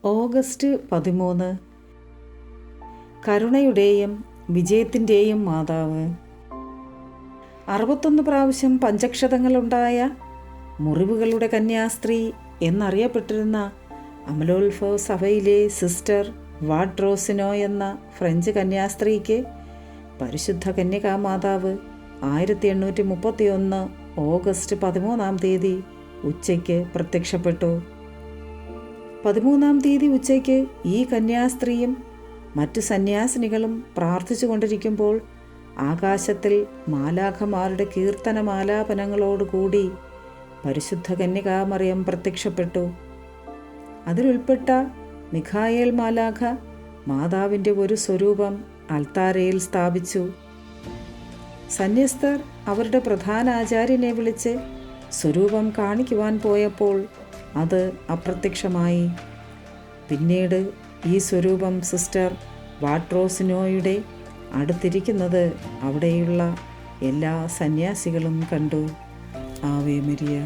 August 13 കരുണയുടെയും വിജയത്തിൻ്റെയും മാതാവ്. 61 പ്രാവശ്യം പഞ്ചക്ഷതങ്ങളുണ്ടായ മുറിവുകളുടെ കന്യാസ്ത്രീ എന്നറിയപ്പെട്ടിരുന്ന അമലോത്ഭവ സഭയിലെ സിസ്റ്റർ വാഡ്രോസിനോ എന്ന ഫ്രഞ്ച് കന്യാസ്ത്രീക്ക് പരിശുദ്ധ കന്യകാമാതാവ് 1831 ഓഗസ്റ്റ് 13 ഉച്ചയ്ക്ക് പ്രത്യക്ഷപ്പെട്ടു. 13 ഉച്ചയ്ക്ക് ഈ കന്യാസ്ത്രീയും മറ്റു സന്യാസിനികളും പ്രാർത്ഥിച്ചു കൊണ്ടിരിക്കുമ്പോൾ ആകാശത്തിൽ മാലാഖമാരുടെ കീർത്തനമാലാപനങ്ങളോടുകൂടി പരിശുദ്ധ കന്യകാമറിയം പ്രത്യക്ഷപ്പെട്ടു. അതിലുൾപ്പെട്ട മിഖായേൽ മാലാഖ മാതാവിൻ്റെ ഒരു സ്വരൂപം അൾത്താരയിൽ സ്ഥാപിച്ചു. സന്യസ്തർ അവരുടെ പ്രധാന ആചാര്യനെ വിളിച്ച് സ്വരൂപം കാണിക്കുവാൻ പോയപ്പോൾ അത് അപ്രത്യക്ഷമായി. പിന്നീട് ഈ സ്വരൂപം സിസ്റ്റർ വാട്രോസിനോയുടെ അടുത്തിരിക്കുന്നത് അവിടെയുള്ള എല്ലാ സന്യാസികളും കണ്ടു. Ave Maria.